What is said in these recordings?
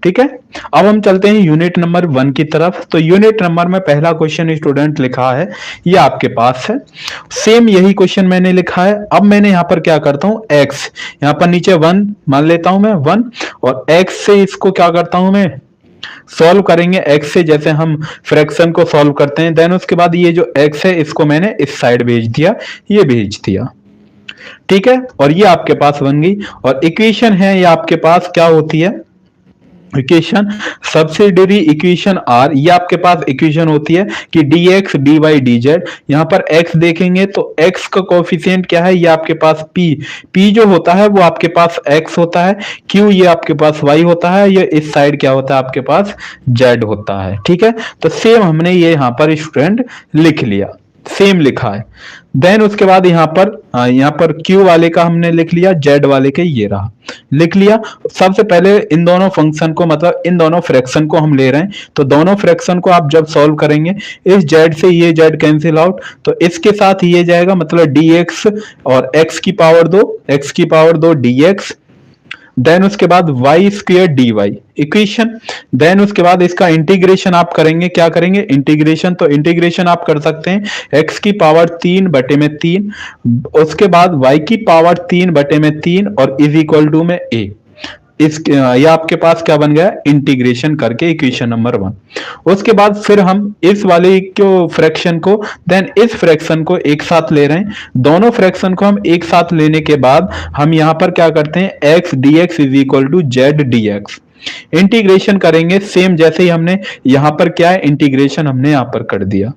ठीक है, अब हम चलते हैं यूनिट नंबर 1 की तरफ। तो यूनिट नंबर में पहला क्वेश्चन स्टूडेंट लिखा है, ये आपके पास है। सेम यही क्वेश्चन मैंने लिखा है। अब मैंने यहां पर क्या करता हूं, x यहां पर नीचे 1 मान लेता हूं मैं 1, और x से इसको क्या करता हूं मैं, सॉल्व करेंगे x से, जैसे हम फ्रैक्शन को सॉल्व करते हैं। देन उसके बाद ये जो x है इसको मैंने इस साइड भेज दिया, ये भेज दिया, ठीक है, और ये आपके पास बन गई। और इक्वेशन है ये आपके पास क्या होती है, इक्वेशन सब्सिडियरी इक्वेशन आर, ये आपके पास इक्वेशन होती है कि dx dy dz। यहां पर x देखेंगे तो x का कोफिशिएंट क्या है, ये आपके पास p जो होता है वो आपके पास x होता है, q ये आपके पास y होता है, ये इस साइड क्या होता है आपके पास z होता है, ठीक है। तो सेम हमने ये यहां पर स्टूडेंट लिख लिया, सेम लिखा है। देन उसके बाद यहाँ पर Q वाले का हमने लिख लिया, Z वाले के ये रहा, लिख लिया। सबसे पहले इन दोनों फंक्शन को, मतलब इन दोनों फ्रैक्शन को हम ले रहे हैं, तो दोनों फ्रैक्शन को आप जब सॉल्व करेंगे, इस Z से ये Z कैंसिल आउट, तो इसके साथ ये जाएगा, मतलब dx और x की पावर 2 dx, देन उसके बाद Y square D Y equation. Then उसके बाद इसका इंटीग्रेशन आप करेंगे, क्या करेंगे इंटीग्रेशन, तो इंटीग्रेशन आप कर सकते हैं x की पावर 3 बटे में 3, उसके बाद y की पावर 3 बटे में 3 और इज इक्वल टू में a। ये आपके पास क्या बन गया, इंटीग्रेशन करके इक्वेशन नंबर 1। उसके बाद फिर हम इस वाले को फ्रैक्शन को, देन इस फ्रैक्शन को एक साथ ले रहे हैं। दोनों फ्रैक्शन को हम एक साथ लेने के बाद हम यहां पर क्या करते हैं, x dx is equal to z dx, integration करेंगे सेम जैसे ही हमने यहां पर क्या है, इंटीग्रेशन हमने यहां पर कर दिया।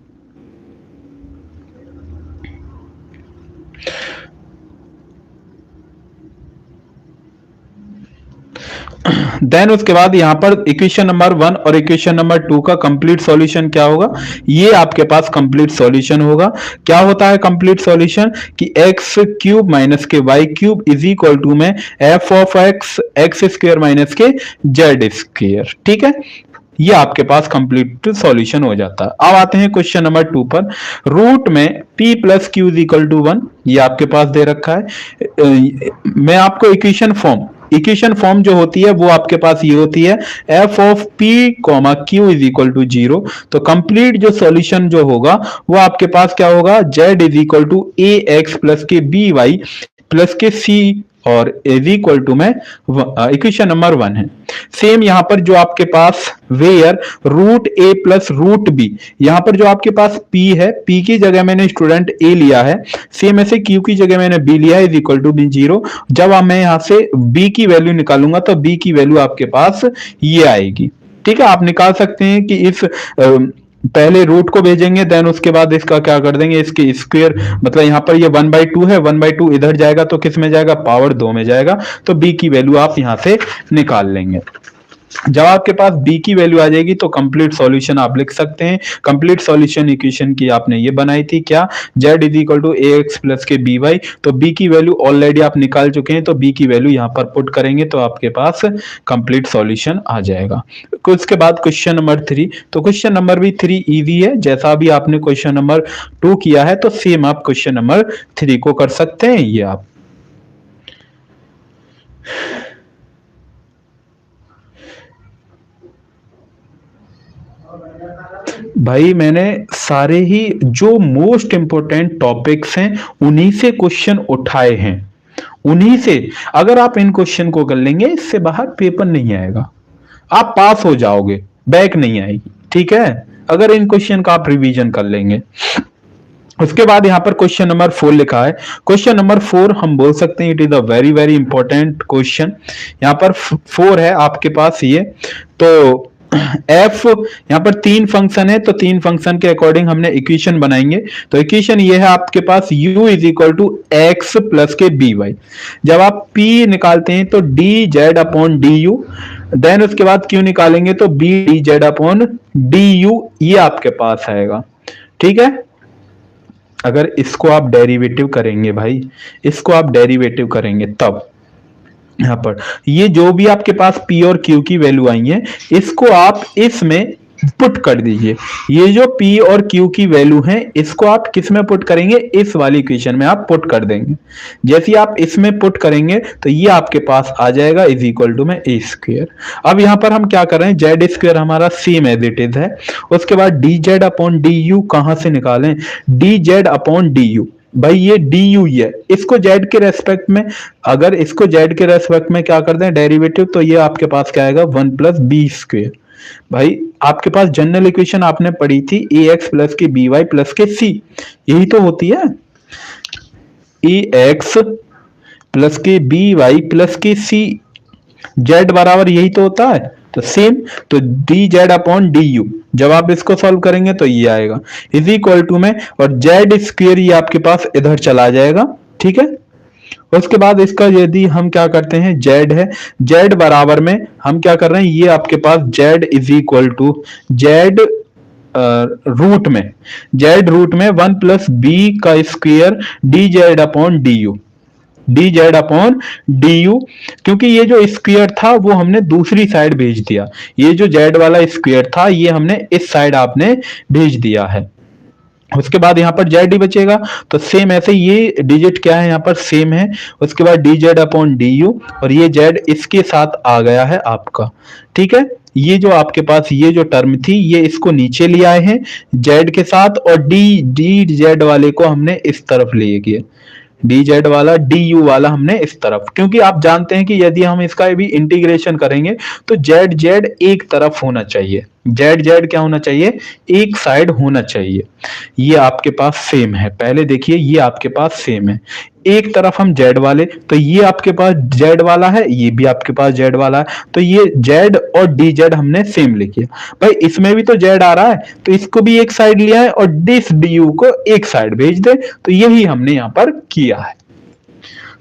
देन उसके बाद यहां पर इक्वेशन नंबर 1 और इक्वेशन नंबर 2 का कंप्लीट सॉल्यूशन क्या होगा, ये आपके पास कंप्लीट सॉल्यूशन होगा। क्या होता है कंप्लीट सॉल्यूशन, कि x क्यूब माइनस के Y cube is equal to में f of x square minus के z स्क्वायर, ठीक है। ये आपके पास कंप्लीट सॉल्यूशन हो जाता है। अब आते हैं क्वेश्चन नंबर 2 पर। रूट में p plus Q is equal to 1, ये आपके पास दे रखा है। मैं आपको इक्वेशन फॉर्म जो होती है वो आपके पास ये होती है, f of p comma q is equal to 0। तो कंप्लीट जो सॉल्यूशन जो होगा वो आपके पास क्या होगा, z is equal to A X plus के B Y plus K c और इज इक्वल टू में इक्वेशन नंबर 1 है। सेम यहां पर जो आपके पास where root A plus root B, यहां पर जो आपके पास p है, p की जगह मैंने स्टूडेंट a लिया है, सेम ऐसे q की जगह मैंने b लिया है, इज इक्वल टू बी 0। जब मैं यहां से b की वैल्यू निकालूंगा तो b की वैल्यू आपके पास ये आएगी, ठीक है। आप निकाल सकते हैं कि इस पहले रूट को भेजेंगे, देन उसके बाद इसका क्या कर देंगे, इसके स्क्वायर, मतलब यहां पर ये 1/2 है, 1/2 इधर जाएगा तो किस में जाएगा, पावर 2 में जाएगा, तो b की वैल्यू आप यहां से निकाल लेंगे। जब आपके पास b की वैल्यू आ जाएगी तो कंप्लीट सॉल्यूशन आप लिख सकते हैं। कंप्लीट सॉल्यूशन इक्वेशन की आपने ये बनाई थी क्या, z is equal to A X plus के बी वाई, तो b की वैल्यू ऑलरेडी आप निकाल चुके हैं, तो b की वैल्यू यहां पर पुट करेंगे तो आपके पास कंप्लीट सॉल्यूशन आ जाएगा। उसके बाद क्वेश्चन नंबर 3, तो क्वेश्चन नंबर भी 3 इजी है, जैसा अभी आपने क्वेश्चन नंबर 2 किया है तो सेम आप क्वेश्चन नंबर 3 को कर सकते हैं। ये आप भाई मैंने सारे ही जो मोस्ट इंपोर्टेंट टॉपिक्स हैं उन्हीं से क्वेश्चन उठाए हैं, उन्हीं से। अगर आप इन क्वेश्चन को कर लेंगे इससे बाहर पेपर नहीं आएगा, आप पास हो जाओगे, बैक नहीं आएगी, ठीक है, अगर इन क्वेश्चन का आप रिवीजन कर लेंगे। उसके बाद यहां पर क्वेश्चन नंबर 4 लिखा है। क्वेश्चन नंबर 4 हम बोल सकते हैं it is a very very important question. यहां पर 4 है आपके पास ये, तो f यहां पर 3 फंक्शन है, तो 3 फंक्शन के अकॉर्डिंग हमने इक्वेशन बनाएंगे। तो इक्वेशन ये है आपके पास u is equal to X plus के बी वाई। जब आप p निकालते हैं तो D Z upon D U, then उसके बाद q निकालेंगे तो b D Z upon D U, ये आपके पास आएगा, ठीक है। अगर इसको आप डेरिवेटिव करेंगे भाई, इसको आप डेरिवेटिव करेंगे तब यहां पर ये जो भी आपके पास p और q की वैल्यू आई है, इसको आप इसमें पुट कर दीजिए। ये जो p और q की वैल्यू है इसको आप किस में पुट करेंगे, इस वाली इक्वेशन में आप पुट कर देंगे। जैसे आप इसमें पुट करेंगे तो ये आपके पास आ जाएगा इज इक्वल टू में ए स्क्वायर। अब यहां पर हम क्या कर रहे हैं, जेड स्क्वायर हमारा सेम एज इट इज है। उसके बाद D Z upon D you कहां से निकालें, D Z upon D you. भाई ये डी यू ही है, इसको जेड के रेस्पेक्ट में, अगर इसको जेड के रेस्पेक्ट में क्या कर दें डेरिवेटिव, तो ये आपके पास क्या आएगा 1 प्लस बी स्क्वायर। भाई आपके पास जनरल इक्वेशन आपने पढ़ी थी ए एक्स प्लस के बी वाई प्लस के सी, यही तो होती है, ए एक्स प्लस के बी वाई प्लस के सी, जेड बराबर यही तो होता है। तो सेम, तो D Z upon D you, जब आप इसको सॉल्व करेंगे तो ये आएगा इज इक्वल टू में, और जेड स्क्वायर ये आपके पास इधर चला जाएगा, ठीक है। उसके बाद इसका यदि हम क्या करते हैं, जेड है, जेड बराबर में हम क्या कर रहे हैं, ये आपके पास Z is equal to Z root में, जेड रूट में 1 प्लस बी का square D Z upon D U, D Z upon D U, क्योंकि ये जो स्क्वायर था वो हमने दूसरी साइड भेज दिया, ये जो जेड वाला स्क्वायर था ये हमने इस साइड आपने भेज दिया है। उसके बाद यहाँ पर जेड ही बचेगा, तो सेम ऐसे ये डिजिट क्या है यहाँ पर सेम है। उसके बाद D Z upon D you, और ये जेड इसके साथ आ गया है आपका, ठीक है। ये जो आपके पास ये जो टर्म थी ये इसको नीचे ले आए हैं जेड के साथ, और डी डी जेड वाले को हमने इस तरफ ले गए, डी जेड वाला डी यू वाला हमने इस तरफ, क्योंकि आप जानते हैं कि यदि हम इसका भी इंटीग्रेशन करेंगे तो जेड जेड एक तरफ होना चाहिए, जेड जेड क्या होना चाहिए, एक साइड होना चाहिए। ये आपके पास सेम है, पहले देखिए ये आपके पास सेम है, एक तरफ हम जेड वाले, तो ये आपके पास जेड वाला है, ये भी आपके पास जेड वाला है, तो ये जेड और डी जेड हमने सेम लिखी है। भाई इसमें भी तो जेड आ रहा है तो इसको भी एक साइड लिया है और दिस डी यू को एक साइड भेज दे, तो यही हमने यहां पर किया है।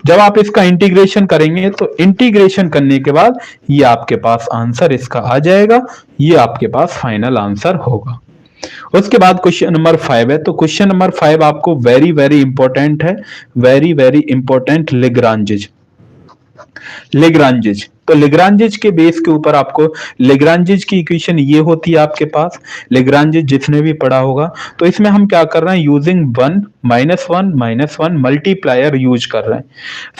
जब आप इसका इंटीग्रेशन करेंगे तो इंटीग्रेशन करने के बाद ये आपके पास आंसर इसका आ जाएगा, ये आपके पास फाइनल आंसर होगा। उसके बाद क्वेश्चन नंबर 5 है, तो क्वेश्चन नंबर 5 आपको वेरी वेरी इंपॉर्टेंट है, वेरी वेरी इंपॉर्टेंट, लेग्रांजेज। लेग्रांजेज, तो लेग्रांजेज के बेस के ऊपर आपको लेग्रांजेज की इक्वेशन ये होती है आपके पास, लेग्रांजेज जिसने भी पढ़ा होगा। तो इसमें हम क्या कर रहे हैं, using 1 minus one multiplier use कर रहे हैं।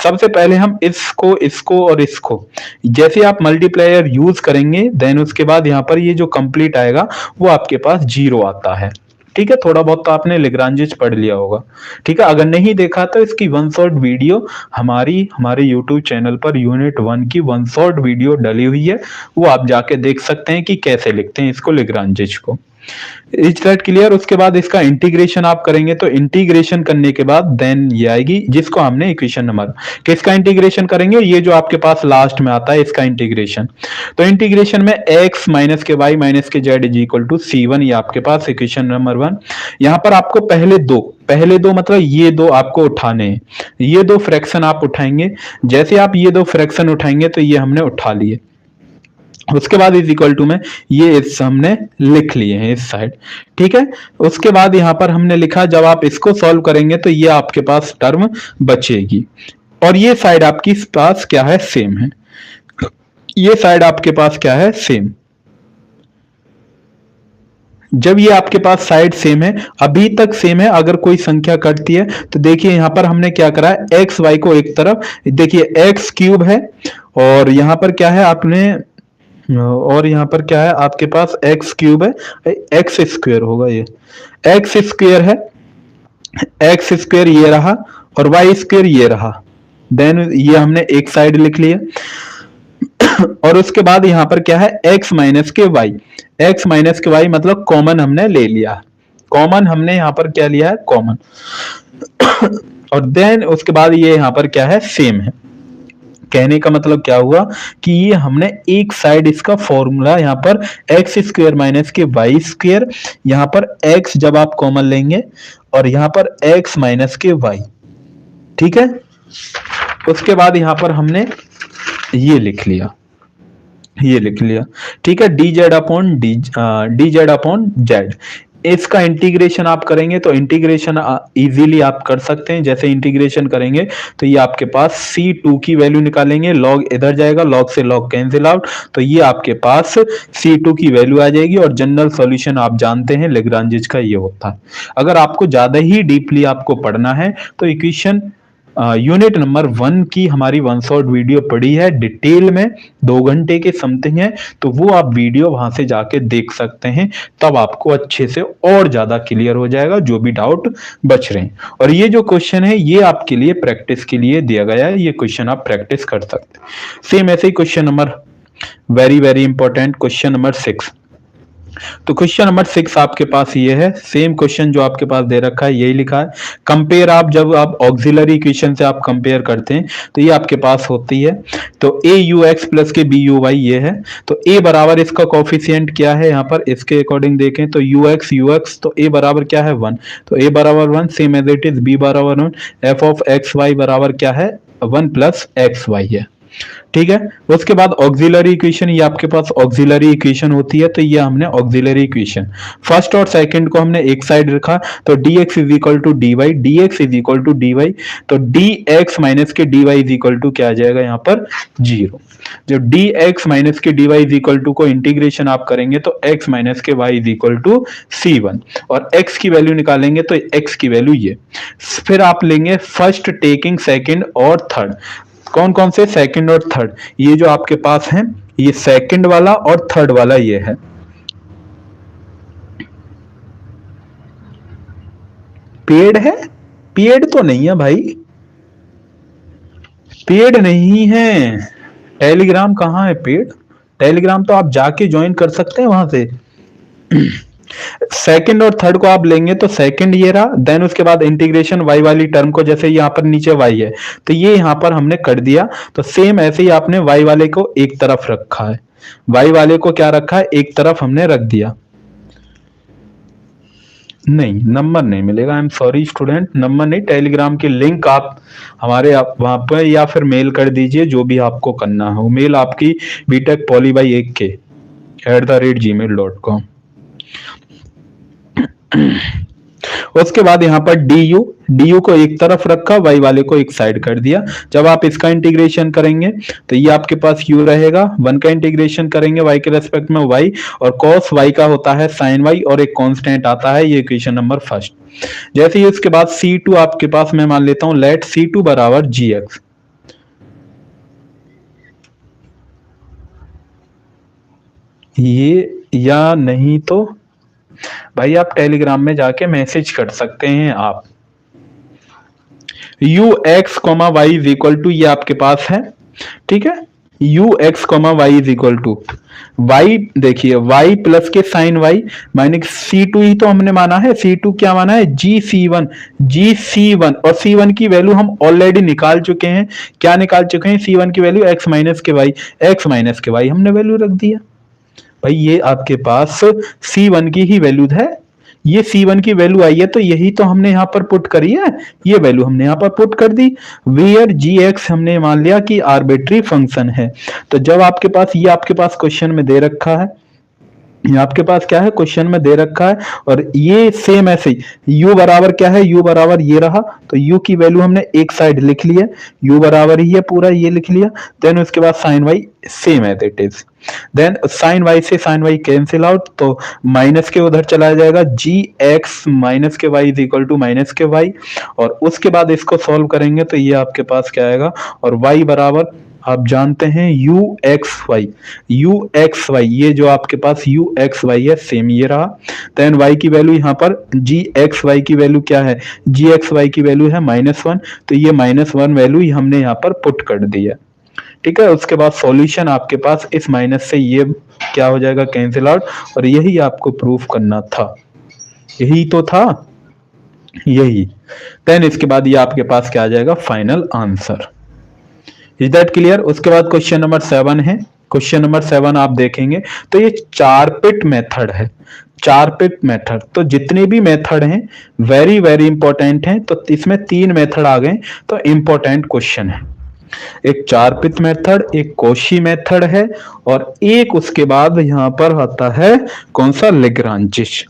सबसे पहले हम इसको इसको और इसको, जैसे आप मल्टीप्लायर यूज करेंगे देन उसके बाद यहाँ पर ये जो कंप्लीट आएगा वो आपके पास 0 आता है, ठीक है। थोड़ा बहुत तो आपने लेग्रांजेज पढ़ लिया होगा, ठीक है। अगर नहीं देखा तो इसकी वन शॉट वीडियो हमारे यूट्यूब चैनल पर यूनिट 1 की वन शॉट वीडियो डली हुई है, वो आप जाके देख सकते हैं कि कैसे लिखते हैं इसको लेग्रांजेज को। Is that clear. उसके बाद इसका इंटीग्रेशन आप करेंगे, तो इंटीग्रेशन करने के बाद देन ये आएगी जिसको हमने इक्वेशन नंबर, किसका इंटीग्रेशन करेंगे, ये जो आपके पास लास्ट में आता है इसका इंटीग्रेशन। तो इंटीग्रेशन में x माइनस के y माइनस के z is equal to c1, ये आपके पास इक्वेशन नंबर 1। यहां पर आपको पहले दो मतलब ये दो आपको उठाने हैं, ये दो फ्रैक्शन आप उठाएंगे, जैसे आप ये दो फ्रैक्शन उठाएंगे तो ये हमने उठा लिए। उसके बाद इज इक्वल टू में ये इस हमने लिख लिए हैं इस साइड, ठीक है। उसके बाद यहां पर हमने लिखा, जब आप इसको सॉल्व करेंगे तो ये आपके पास टर्म बचेगी, और ये साइड आपकी पास क्या है, सेम है, ये साइड आपके पास क्या है, सेम। जब ये आपके पास साइड सेम है, अभी तक सेम है, अगर कोई संख्या कटती है तो देखिए यहां पर हमने क्या करा है, एक्स वाई को एक तरफ, देखिए एक्स क्यूब है, और यहां पर क्या है आपने, और यहाँ पर क्या है आपके पास एक्स क्यूब है, एक्स स्क्वायर होगा, ये एक्स स्क्वायर है, एक्स स्क्वायर ये रहा और वाई स्क्वायर ये रहा, देन ये हमने एक साइड लिख लिया। और उसके बाद यहाँ पर क्या है, एक्स माइनस के वाई, एक्स माइनस के वाई मतलब कॉमन हमने ले लिया, कॉमन हमने यहाँ पर क्या लिया है, कॉमन। और देन उसके बाद ये यहाँ पर क्या है, सेम है। कहने का मतलब क्या हुआ कि ये हमने एक साइड इसका फॉर्मूला यहाँ पर एक्स स्क्वायर माइनस के वाई स्क्वायर, यहाँ पर एक्स जब आप कॉमन लेंगे और यहाँ पर एक्स माइनस के वाई, ठीक है। उसके बाद यहाँ पर हमने ये लिख लिया, ये लिख लिया, ठीक है, D Z upon D Z upon Z. इसका इंटीग्रेशन आप करेंगे तो इंटीग्रेशन इजीली आप कर सकते हैं। जैसे इंटीग्रेशन करेंगे तो ये आपके पास C2 की वैल्यू निकालेंगे, लॉग इधर जाएगा, लॉग से लॉग कैंसिल आउट, तो ये आपके पास C2 की वैल्यू आ जाएगी। और जनरल सॉल्यूशन आप जानते हैं लेग्रांजेज का ये होता है। अगर आपको ज्यादा ही डीपली आपको पढ़ना है तो इक्वेशन यूनिट नंबर 1 की हमारी वन शॉट वीडियो पड़ी है डिटेल में, 2 घंटे के समथिंग है, तो वो आप वीडियो वहां से जाके देख सकते हैं। तब आपको अच्छे से और ज्यादा क्लियर हो जाएगा जो भी डाउट बच रहे हैं। और ये जो क्वेश्चन है ये आपके लिए प्रैक्टिस के लिए दिया गया है, ये क्वेश्चन आप प्रैक्टिस कर सकते हैं। सेम ऐसे ही question number very very important question number 6। तो क्वेश्चन नंबर 6 आपके पास ये है, सेम क्वेश्चन जो आपके पास दे रखा है यही लिखा है। कंपेयर, आप जब आप ऑक्सिलरी इक्वेशन से आप कंपेयर करते हैं तो ये आपके पास होती है। तो ए यू एक्स प्लस के बी यू वाई ये है। तो ए बराबर इसका कोफिशिएंट क्या है, यहाँ पर इसके अकॉर्डिंग देखें तो यू एक्स, तो ए बराबर क्या है 1, तो ए बराबर 1 same as it is, B बराबर 1, एफ ऑफ एक्स वाई बराबर क्या है 1 प्लस एक्स वाई है। ठीक है, उसके बाद ऑक्सिलरी इक्वेशन, ये आपके पास ऑक्सिलरी इक्वेशन होती है। तो ये हमने ऑक्सिलरी इक्वेशन फर्स्ट और सेकंड को हमने एक साइड रखा, तो dx is equal to dy, dx is equal to dy, तो dx माइनस के dy इज इक्वल टू क्या आ जाएगा यहाँ पर 0। जो dx माइनस के dy इज इक्वल टू को इंटीग्रेशन आप करेंगे तो x माइनस के y is equal to c1, और x की वैल्यू निकालेंगे तो x की वैल्यू ये। फिर आप लेंगे फर्स्ट टेकिंग सेकंड और थर्ड, कौन कौन से सेकंड और थर्ड, ये जो आपके पास है ये सेकंड वाला और थर्ड वाला ये है। पेड है, पेड तो नहीं है भाई, पेड नहीं है। टेलीग्राम कहाँ है पेड, टेलीग्राम तो आप जाके ज्वाइन कर सकते हैं वहां से। सेकंड और थर्ड को आप लेंगे तो सेकंड ये रहा, देन उसके बाद इंटीग्रेशन वाई वाली टर्म को, जैसे यहाँ पर नीचे वाई है तो ये यहाँ पर हमने कर दिया, तो सेम ऐसे ही आपने वाई वाले को एक तरफ रखा है, वाई वाले को क्या रखा है एक तरफ हमने रख दिया। नहीं, नंबर नहीं मिलेगा, I am sorry student, number नहीं, टेलीग्राम की लिंक आप हमारे आप वहां पर या फिर मेल कर दीजिए, जो भी आपको करना हो। मेल आपकी btechpoly1k@gmail.com। उसके बाद यहाँ पर डी को एक तरफ रखा, वाई वाले को एक साइड कर दिया। जब आप इसका इंटीग्रेशन करेंगे तो ये आपके पास u रहेगा, 1 का इंटीग्रेशन करेंगे y के रेस्पेक्ट में y, और cos y का होता है sin y, और एक कांस्टेंट आता है, ये इक्वेशन नंबर फर्स्ट। जैसे ही उसके बाद C2 आपके पास मैं मान लेता हूं, लेट C2 बराबर gx, ये या नहीं तो भाई आप टेलीग्राम में जाके मैसेज कर सकते हैं आप। U X comma Y is equal to, ये आपके पास है, ठीक है, U X comma Y is equal to Y, देखिए वाई प्लस के साइन वाई माइनस C2 ही तो हमने माना है, C2 क्या माना है GC1, और C1 की वैल्यू हम ऑलरेडी निकाल चुके हैं। क्या निकाल चुके हैं, C1 की वैल्यू x माइनस के वाई हमने वैल्यू रख दिया। भाई ये आपके पास C1 की ही वैल्यू है, ये C1 की वैल्यू आई है तो यही तो हमने यहाँ पर पुट करी है, ये वैल्यू हमने यहाँ पर पुट कर दी। वेयर gx हमने मान लिया कि आर्बिट्री फंक्शन है। तो जब आपके पास ये आपके पास क्वेश्चन में दे रखा है, ये आपके पास क्या है क्वेश्चन में दे रखा है, और ये सेम ऐसे ही u बराबर क्या है, u बराबर ये रहा, तो u की वैल्यू हमने एक साइड लिख ली है, u बराबर ही है पूरा ये लिख लिया। देन उसके बाद sine y same as it is, then sine y से साइन y कैंसिल आउट, तो माइनस के उधर चला जाएगा, gx माइनस के y is equal to minus के y, और उसके बाद इसको सॉल्व करेंगे तो ये आपके पास क्या आएगा, और y बराबर आप जानते हैं ux y, ये जो आपके पास ux y है सेम ये रहा। देन y की वैल्यू यहाँ पर gx y की वैल्यू क्या है, gx y की वैल्यू है -1, तो ये -1 वैल्यू हमने यहाँ पर पुट कर दी है, ठीक है। उसके बाद सॉल्यूशन आपके पास इस माइनस से ये क्या हो जाएगा कैंसिल आउट, और यही आपको प्रूफ करना था, यही तो था यही। देन इसके बाद ये आपके पास क्या आ जाएगा final answer. Is that clear. उसके बाद क्वेश्चन नंबर 7 है, क्वेश्चन नंबर 7 आप देखेंगे तो ये 4 पिट मेथड है, 4 पिट मेथड। तो जितने भी मेथड हैं वेरी वेरी इंपॉर्टेंट हैं, तो इसमें 3 मेथड आ गए तो इंपॉर्टेंट क्वेश्चन है। एक 4 पिट मेथड, एक कोशी मेथड है, और एक उसके बाद यहां पर आता है कौन सा, लेग्रांजिश।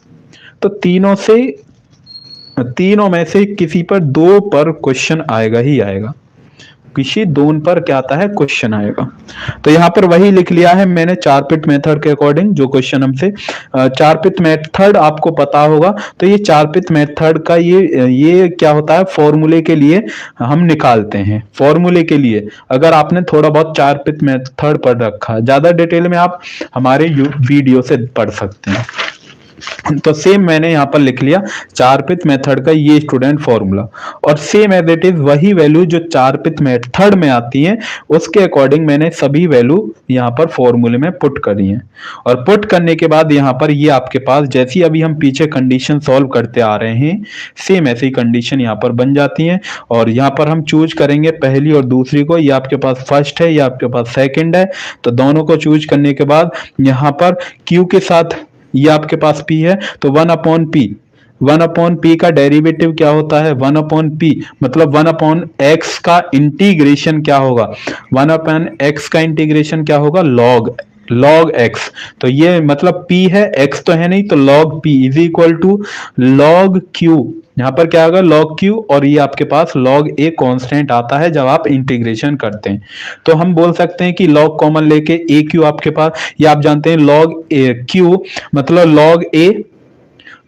तो तीनों में से किसी पर दो पर क्वेश्चन आएगा ही आएगा, किसी दोनों पर क्या आता है क्वेश्चन आएगा। तो यहाँ पर वही लिख लिया है मैंने चार पिट मेथड के अकॉर्डिंग, जो क्वेश्चन हमसे चार पिट मेथड आपको पता होगा। तो ये चार पिट मेथड का ये क्या होता है, फॉर्मूले के लिए हम निकालते हैं। फॉर्मूले के लिए अगर आपने थोड़ा बहुत चार पिट मेथड पढ़ रखा है, ज्यादा डिटेल में आप हमारे वीडियो से पढ़ सकते हैं। तो सेम मैंने यहां पर लिख लिया चार पिट मेथड का ये स्टूडेंट फॉर्मूला, और सेम एज इट इज वही वैल्यू जो चार पिट मेथड में आती है उसके अकॉर्डिंग मैंने सभी वैल्यू यहां पर फॉर्मूले में पुट करी है। और पुट करने के बाद यहां पर ये आपके पास जैसी अभी हम पीछे कंडीशन सॉल्व करते आ रहे हैं, सेम ऐसी कंडीशन यहां पर बन जाती है। और यहां पर हम चूज करेंगे पहली और दूसरी को, ये आपके पास फर्स्ट है, ये आपके पास सेकंड है। तो दोनों को चूज करने के बाद यहां पर क्यू के साथ ये आपके पास p है, तो 1/p का डेरिवेटिव क्या होता है, 1/p मतलब 1/x का इंटीग्रेशन क्या होगा, 1/x का इंटीग्रेशन क्या होगा, log x। तो ये मतलब p है, x तो है नहीं, तो log p is equal to log q। यहां पर क्या होगा log q, और ये आपके पास log a कांस्टेंट आता है जब आप इंटीग्रेशन करते हैं। तो हम बोल सकते हैं कि log कॉमन लेके a q आपके पास, ये आप जानते हैं log a q मतलब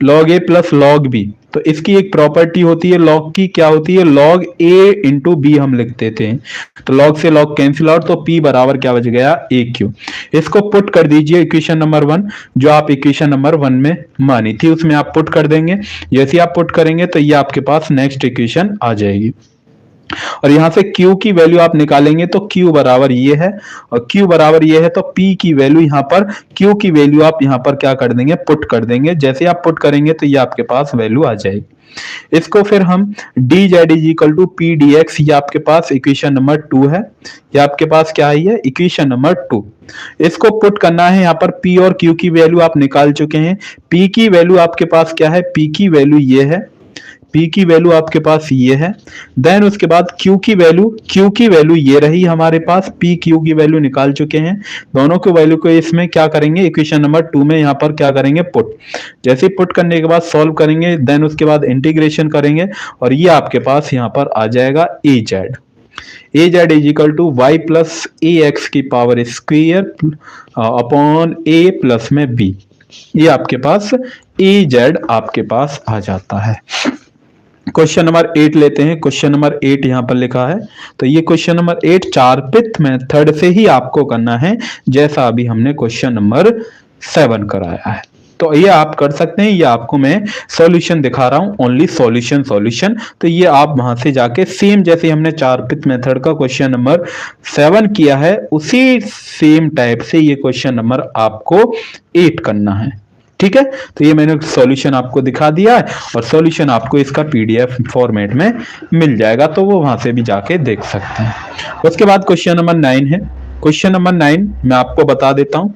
log a plus log b। तो इसकी एक प्रॉपर्टी होती है log की, क्या होती है, log a इंटू बी हम लिख देते हैं। तो log से log कैंसिल आउट, तो p बराबर क्या बच गया, a q। इसको पुट कर दीजिए इक्वेशन नंबर 1, जो आप इक्वेशन नंबर 1 में मानी थी उसमें आप पुट कर देंगे। जैसे आप पुट करेंगे तो ये आपके पास नेक्स्ट इक्वेशन आ जाएगी। और यहां से Q की वैल्यू आप निकालेंगे तो Q बराबर ये है, और Q बराबर ये है, तो P की वैल्यू यहां पर, Q की वैल्यू आप यहां पर क्या कर देंगे, पुट कर देंगे। जैसे आप पुट करेंगे तो ये आपके पास वैल्यू आ जाएगी। इसको फिर हम dz is equal to P D X, ये आपके पास इक्वेशन नंबर 2 है। ये आपके पास क्या आई है, इक्वेशन नंबर 2। इसको पुट करना है, यहाँ पर P और Q की वैल्यू आप निकाल चुके हैं। P की वैल्यू आपके पास क्या है, P की वैल्यू ये है, P की वैल्यू आपके पास ये है। देन उसके बाद Q की वैल्यू ये रही हमारे पास, P Q की वैल्यू निकाल चुके हैं। दोनों की वैल्यू को इसमें क्या करेंगे, इक्वेशन नंबर 2 में यहाँ पर क्या करेंगे, पुट। जैसे पुट करने के बाद सॉल्व करेंगे, देन उसके बाद इंटीग्रेशन करेंगे, और ये आपके पास यहाँ पर आ जाएगा az is equal to Y plus A X की power square upon a plus में b। ये आपके पास az आपके पास आ जाता है। क्वेश्चन नंबर 8 लेते हैं। क्वेश्चन नंबर 8 यहां पर लिखा है, तो ये क्वेश्चन नंबर 8 चार पिट मेथड से ही आपको करना है, जैसा अभी हमने क्वेश्चन नंबर 7 कराया है। तो ये आप कर सकते हैं, ये आपको मैं सॉल्यूशन दिखा रहा हूं, ओनली सॉल्यूशन। तो ये आप वहां से जाके सेम जैसे हमने चार पिट मेथड का क्वेश्चन नंबर 7 किया है, उसी सेम टाइप से ये क्वेश्चन नंबर आपको 8 करना है। ठीक है, तो ये मैंने सॉल्यूशन आपको दिखा दिया है, और सॉल्यूशन आपको इसका पीडीएफ फॉर्मेट में मिल जाएगा, तो वो वहां से भी जाके देख सकते हैं। उसके बाद क्वेश्चन नंबर 9 है। क्वेश्चन नंबर 9 मैं आपको बता देता हूं।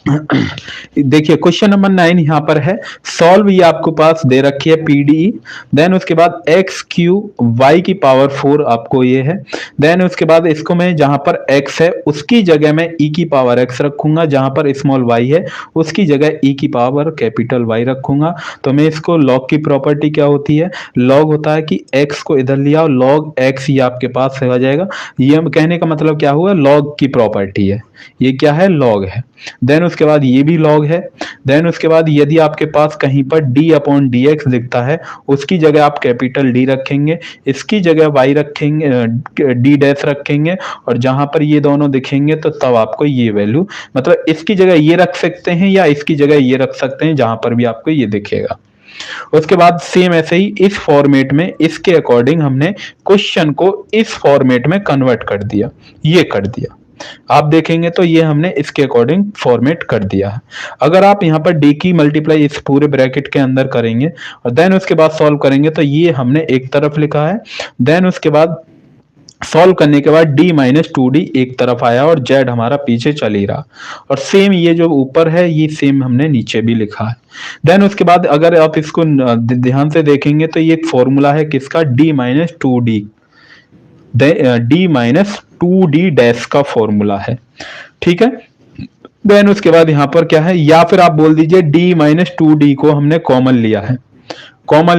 देखिए क्वेश्चन नंबर 9 यहां पर है, सॉल्व, ये आपको पास दे रखी है पीडीई। देन उसके बाद एक्स क्यू वाई की पावर 4 आपको ये है। देन उसके बाद इसको मैं जहां पर x है उसकी जगह मैं e की पावर x रखूंगा, जहां पर स्मॉल y है उसकी जगह e की पावर कैपिटल y रखूंगा। तो मैं इसको लॉग की प्रॉपर्टी क्या होती है, लॉग होता है कि x को इधर लिया और लॉग x ये आपके पास हो जाएगा। ये कहने का मतलब क्या हुआ, लॉग की प्रॉपर्टी है, ये क्या है, लॉग है। देन उसके बाद ये भी लॉग है। देन उसके बाद यदि आपके पास कहीं पर d अपॉन डी एक्स दिखता है, उसकी जगह आप कैपिटल D रखेंगे, इसकी जगह y रखेंगे, d डैश रखेंगे, और जहां पर ये दोनों दिखेंगे तो तब आपको ये वैल्यू, मतलब इसकी जगह ये रख सकते हैं या इसकी जगह ये रख सकते हैं, जहां पर भी आपको ये दिखेगा। उसके बाद सेम ऐसे ही इस फॉर्मेट में, इसके अकॉर्डिंग हमने क्वेश्चन को इस फॉर्मेट में कन्वर्ट कर दिया, ये कर दिया। आप देखेंगे तो ये हमने इसके अकॉर्डिंग फॉर्मेट कर दिया है। अगर आप यहाँ पर d की मल्टीप्लाई इस पूरे ब्रैकेट के अंदर करेंगे और देन उसके बाद सॉल्व करेंगे, तो ये हमने एक तरफ लिखा है। देन उसके बाद सॉल्व करने के बाद d माइनस 2d एक तरफ आया और z हमारा पीछे चल ही रहा, और सेम ये जो ऊपर है ये सेम हमने नीचे भी लिखा है। देन उसके बाद अगर आप इसको ध्यान से देखेंगे तो ये एक फॉर्मूला है किसका, d minus 2d, d minus 2d dash का फॉर्मूला है। ठीक है, देन उसके बाद यहाँ पर क्या है, या फिर आप बोल दीजिए d माइनस 2d को हमने कॉमन लिया है, कॉमन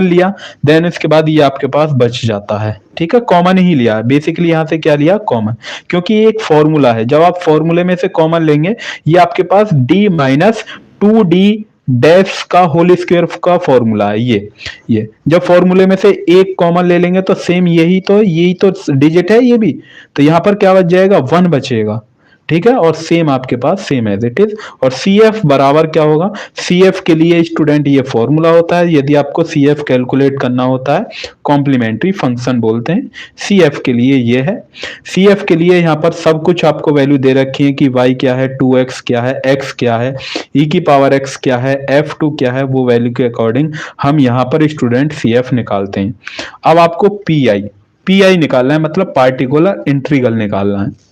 लिया। देन इसके बाद ये आपके पास बच जाता है, ठीक है, कॉमन ही लिया है बेसिकली, यहाँ से क्या लिया, कॉमन, क्योंकि ये एक फॉर्मूला है। जब आप फॉर्मूले में से कॉमन लेंगे, ये आपके पास d माइनस 2d डैश का होल स्क्वायर का फॉर्मूला है। ये जब फॉर्मूले में से एक कॉमन ले लेंगे तो सेम यही तो डिजिट है ये भी, तो यहाँ पर क्या बच जाएगा, 1 बचेगा, ठीक है। और सेम आपके पास सेम एज इट इज। और सी एफ बराबर क्या होगा, सी एफ के लिए स्टूडेंट ये फॉर्मूला होता है, यदि आपको सी एफ कैलकुलेट करना होता है, कॉम्प्लीमेंट्री फंक्शन बोलते हैं, सी एफ के लिए ये है। सी एफ के लिए यहाँ पर सब कुछ आपको वैल्यू दे रखी है कि y क्या है, 2x क्या है, x क्या है, e की पावर x क्या है, f2 क्या है, वो वैल्यू के अकॉर्डिंग हम यहाँ पर स्टूडेंट सी एफ निकालते हैं। अब आपको पी आई निकालना है, मतलब पार्टिकुलर इंटीग्रल निकालना है।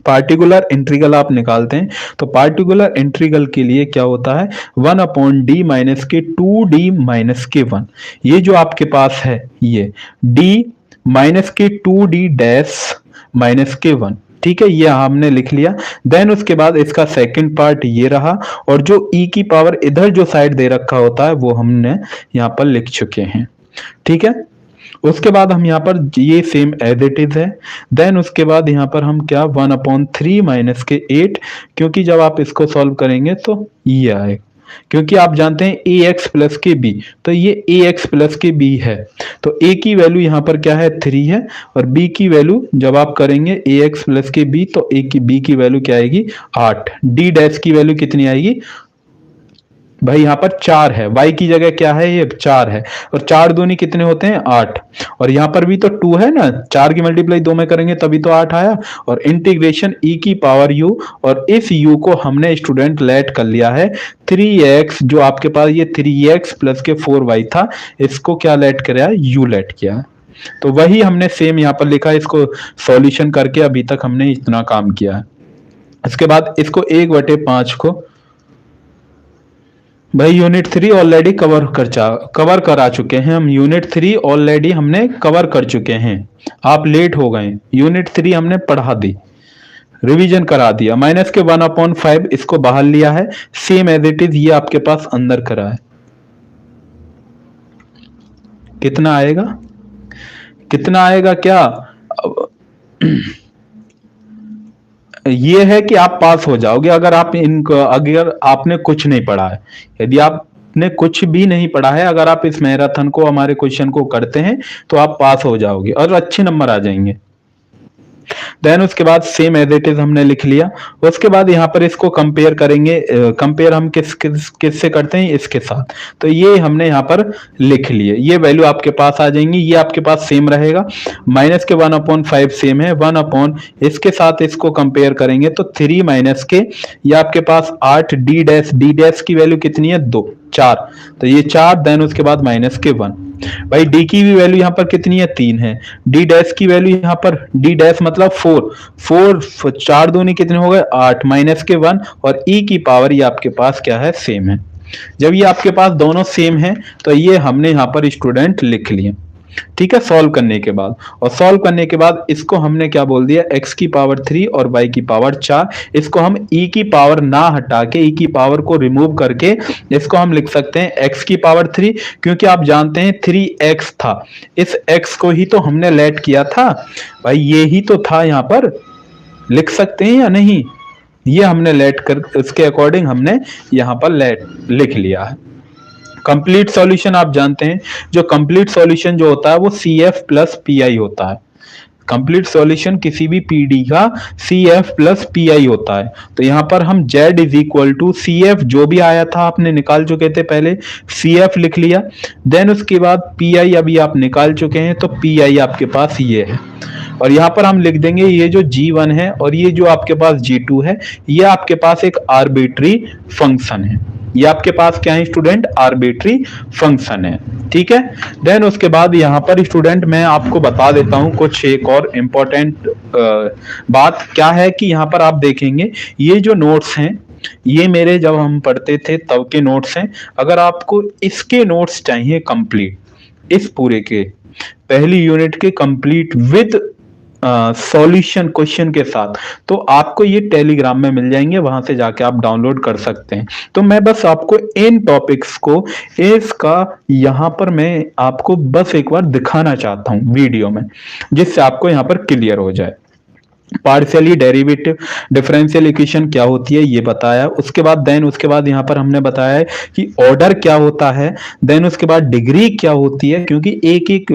पार्टिकुलर इंटीग्रल आप निकालते हैं तो पार्टिकुलर इंटीग्रल के लिए क्या होता है, 1 अपॉन डी माइनस के 2d माइनस के 1। ये जो आपके पास है ये d माइनस के 2d डैश माइनस के 1, ठीक है, ये हमने लिख लिया। देन उसके बाद इसका सेकंड पार्ट ये रहा, और जो e की पावर इधर जो साइड दे रखा होता है वो हमने यहाँ पर लिख चुके हैं, ठीक है। उसके बाद हम यहाँ पर ये सेम एज इट इज है। देन उसके बाद यहाँ पर हम क्या, 1/3 माइनस के 8, क्योंकि जब आप इसको सॉल्व करेंगे तो ये आएगा, क्योंकि आप जानते हैं ए एक्स प्लस के बी, तो ये ए एक्स प्लस के बी है, तो ए की वैल्यू यहाँ पर क्या है, 3 है, और बी की वैल्यू जब आप करेंगे ए एक्स प्लस के बी, तो ए की बी की वैल्यू क्या आएगी, 8। डी डैश की वैल्यू कितनी आएगी भाई, यहाँ पर 4 है, y की जगह क्या है, ये 4 है, और 4 दूनी कितने होते हैं, 8, और यहाँ पर भी तो 2 है ना, 4 की मल्टीप्लाई 2 में करेंगे तभी तो 8 आया। और इंटीग्रेशन e की पावर u, और इस u को हमने स्टूडेंट लेट कर लिया है 3x, जो आपके पास ये 3x प्लस के 4y था, इसको क्या लेट कराया, u लेट किया है। तो वही हमने सेम यहाँ पर लिखा है, इसको सॉल्यूशन करके अभी तक हमने इतना काम किया है। इसके बाद इसको 1/5 को भाई यूनिट 3 ऑलरेडी कवर करा चुके हैं हम, यूनिट 3 ऑलरेडी हमने कवर कर चुके हैं, आप लेट हो गए, यूनिट 3 हमने पढ़ा दी, रिवीजन करा दिया। माइनस के 1/5 इसको बाहर लिया है, सेम एज इट इज ये आपके पास अंदर करा है, कितना आएगा क्या, ये है कि आप पास हो जाओगे अगर आपने कुछ नहीं पढ़ा है। यदि आपने कुछ भी नहीं पढ़ा है, अगर आप इस मैराथन को, हमारे क्वेश्चन को करते हैं, तो आप पास हो जाओगे और अच्छे नंबर आ जाएंगे। देन उसके बाद सेम एज इट इज हमने लिख लिया। उसके बाद यहाँ पर इसको कंपेयर करेंगे, कंपेयर हम किस से करते हैं, इसके साथ, तो ये हमने यहाँ पर लिख लिए, ये वैल्यू आपके पास आ जाएंगी, ये आपके पास सेम रहेगा, माइनस के 1/5 सेम है, 1 अपॉन इसके साथ इसको कंपेयर करेंगे तो 3 माइनस के, ये आपके पास 8, डी डैश की वैल्यू कितनी है, 2, 4, तो ये 4, देन उसके बाद माइनस के 1। भाई डी की भी वैल्यू यहाँ पर कितनी है, 3 है, डी डैश की वैल्यू यहाँ पर, डी डैश मतलब 4, 4 दूनी कितने हो गए, 8, माइनस के 1, और ई की पावर ये आपके पास क्या है, सेम है। जब ये आपके पास दोनों सेम है तो ये हमने यहाँ पर स्टूडेंट लिख लिए, ठीक है, सॉल्व करने के बाद। और सॉल्व करने के बाद इसको हमने क्या बोल दिया, x की पावर 3 और y की पावर 4, इसको हम e की पावर ना हटा के, e की पावर को रिमूव करके इसको हम लिख सकते हैं x की पावर 3, क्योंकि आप जानते हैं 3x था, इस x को ही तो हमने लेट किया था भाई, ये ही तो था, यहाँ पर लिख सकते हैं या नहीं, ये हमने लेट कर, इसके अकॉर्डिंग हमने यहाँ पर लेट लिख लिया है। कंप्लीट सॉल्यूशन आप जानते हैं, जो कंप्लीट सॉल्यूशन जो होता है वो CF प्लस PI होता है, कंप्लीट सॉल्यूशन किसी भी PD का CF प्लस PI होता है। तो यहाँ पर हम Z is equal to CF, जो भी आया था आपने निकाल चुके थे पहले, CF लिख लिया, देन उसके बाद PI अभी आप निकाल चुके हैं, तो PI आपके पास ये है, और यहाँ पर हम लिख देंगे ये जो G1 है और ये जो आपके पास G2 है, ये आपके पास एक आर्बिट्री फंक्शन है, ये आपके पास क्या है स्टूडेंट, आर्बिट्री फंक्शन है, ठीक है। देन उसके बाद यहाँ पर स्टूडेंट मैं आपको बता देता हूँ कुछ एक और इम्पोर्टेंट बात, क्या है कि यहाँ पर आप देखेंगे ये जो नोट्स हैं, ये मेरे जब हम पढ़ते थे तब के नोट्स हैं। अगर आपको इसके नोट्स चाहिए कंप्लीट, इस पूरे के पहली यूनिट के कंप्लीट विद सॉल्यूशन क्वेश्चन के साथ, तो आपको ये टेलीग्राम में मिल जाएंगे, वहां से जाके आप डाउनलोड कर सकते हैं। तो मैं बस आपको इन टॉपिक्स को इसका यहाँ पर मैं आपको बस एक बार दिखाना चाहता हूँ वीडियो में, जिससे आपको यहाँ पर क्लियर हो जाए। पार्शियली डेरिवेटिव डिफरेंशियल इक्वेशन क्या होती है ये बताया, उसके बाद देन उसके बाद यहाँ पर हमने बताया है कि ऑर्डर क्या होता है, देन उसके बाद डिग्री क्या होती है, क्योंकि एक एक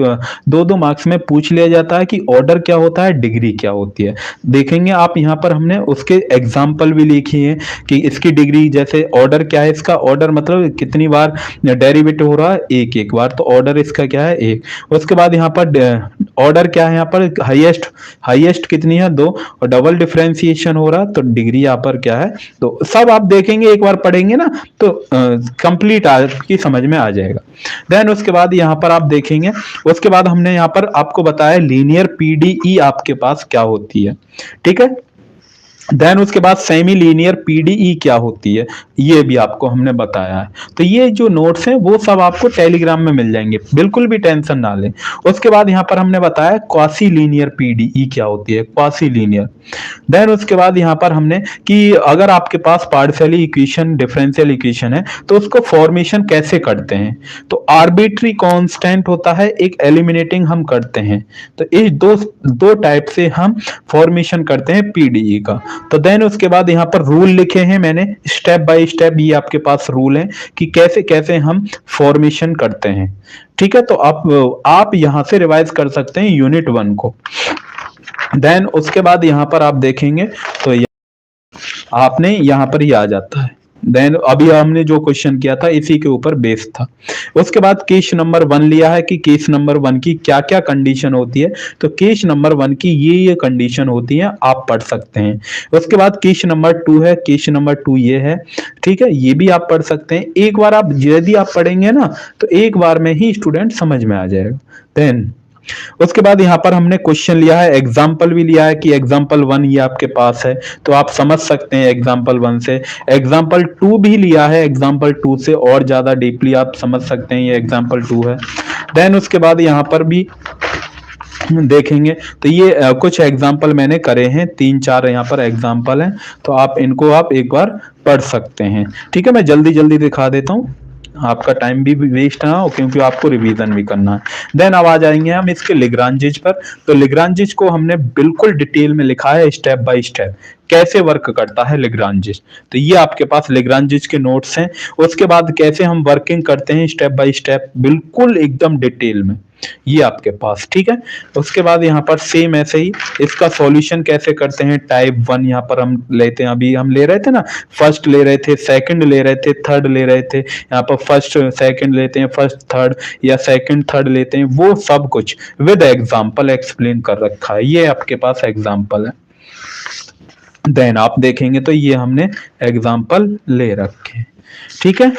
दो दो मार्क्स में पूछ लिया जाता है कि ऑर्डर क्या होता है, डिग्री क्या होती है। देखेंगे आप यहाँ पर हमने उसके एग्जाम्पल भी लिखी है कि इसकी डिग्री, जैसे ऑर्डर क्या है इसका, ऑर्डर मतलब कितनी बार डेरिवेटिव हो रहा है, एक एक बार, तो ऑर्डर इसका क्या है, एक। उसके बाद यहाँ पर ऑर्डर क्या है, यहाँ पर हाईएस्ट, हाईएस्ट कितनी है, दो, और डबल डिफरेंशिएशन हो रहा, तो डिग्री यहाँ पर क्या है, तो सब आप देखेंगे, एक बार पढ़ेंगे ना तो कंप्लीट आपकी समझ में आ जाएगा। देन उसके बाद यहाँ पर आप देखेंगे, उसके बाद हमने यहाँ पर आपको बताया लीनियर पीडीई आपके पास क्या होती है, ठीक है। देन उसके बाद सेमी लीनियर पीडीई क्या होती है ये भी आपको हमने बताया है। तो ये जो नोट्स हैं वो सब आपको टेलीग्राम में मिल जाएंगे, बिल्कुल भी टेंशन ना लें। उसके बाद यहाँ पर हमने बताया क्वासी लीनियर पीडीई क्या होती है, क्वासी लीनियर। देन उसके बाद यहाँ पर हमने कि अगर आपके पास पार्शियली इक्वेशन डिफरेंशियल इक्वेशन है तो उसको फॉर्मेशन कैसे करते हैं, तो आर्बिट्री कांस्टेंट होता है, एक एलिमिनेटिंग हम करते हैं। तो इस दो दो टाइप से हम फॉर्मेशन करते हैं पीडीई का। तो देन उसके बाद यहाँ पर रूल लिखे हैं मैंने स्टेप बाय स्टेप, ये आपके पास रूल है कि कैसे कैसे हम फॉर्मेशन करते हैं, ठीक है। तो आप यहां से रिवाइज कर सकते हैं यूनिट 1 को। देन उसके बाद यहाँ पर आप देखेंगे तो आपने यहाँ पर ही आ जाता है। देन अभी हमने जो क्वेश्चन किया था इसी के ऊपर बेस था। उसके बाद केस नंबर 1 लिया है कि केस नंबर 1 की क्या क्या कंडीशन होती है, तो केस नंबर 1 की ये कंडीशन होती है, आप पढ़ सकते हैं। उसके बाद केस नंबर 2 है, केस नंबर 2 ये है, ठीक है, ये भी आप पढ़ सकते हैं। एक बार आप यदि आप पढ़ेंगे ना तो एक बार में ही स्टूडेंट समझ में आ जाएगा। देन उसके बाद यहाँ पर हमने क्वेश्चन लिया है, एग्जाम्पल भी लिया है कि एग्जाम्पल 1 ये आपके पास है तो आप समझ सकते हैं एग्जाम्पल 1 से। एग्जाम्पल 2 भी लिया है, एग्जाम्पल 2 से और ज्यादा डीपली आप समझ सकते हैं, ये एग्जाम्पल 2 है। देन उसके बाद यहाँ पर भी देखेंगे तो ये कुछ एग्जाम्पल मैंने करे हैं, 3-4 यहाँ पर एग्जाम्पल हैं, तो आप इनको आप एक बार पढ़ सकते हैं, ठीक है। मैं जल्दी जल्दी दिखा देता हूँ, आपका टाइम भी वेस्ट ना हो, क्योंकि आपको रिवीजन भी करना है। देन अब आ जाएंगे हम इसके लिग्रांजेज पर। तो लिग्रांजेज को हमने बिल्कुल डिटेल में लिखा है, स्टेप बाय स्टेप कैसे वर्क करता है लिग्रांजेज। तो ये आपके पास लिग्रांजेज के नोट्स हैं। उसके बाद कैसे हम वर्किंग करते हैं स्टेप बाय स्टेप, बिल्कुल एकदम डिटेल में, ये आपके पास, ठीक है। उसके बाद यहाँ पर सेम ऐसे ही इसका सॉल्यूशन कैसे करते हैं, टाइप 1 यहाँ पर हम लेते हैं, अभी हम ले रहे थे ना, फर्स्ट ले रहे थे, सेकंड ले रहे थे, थर्ड ले रहे थे, यहाँ पर फर्स्ट सेकंड लेते हैं, फर्स्ट थर्ड या सेकंड थर्ड लेते हैं, वो सब कुछ विद एग्जांपल एक्सप्लेन कर रखा है, ये आपके पास एग्जांपल है। देन आप देखेंगे तो ये हमने एग्जांपल ले रखे हैं, ठीक है।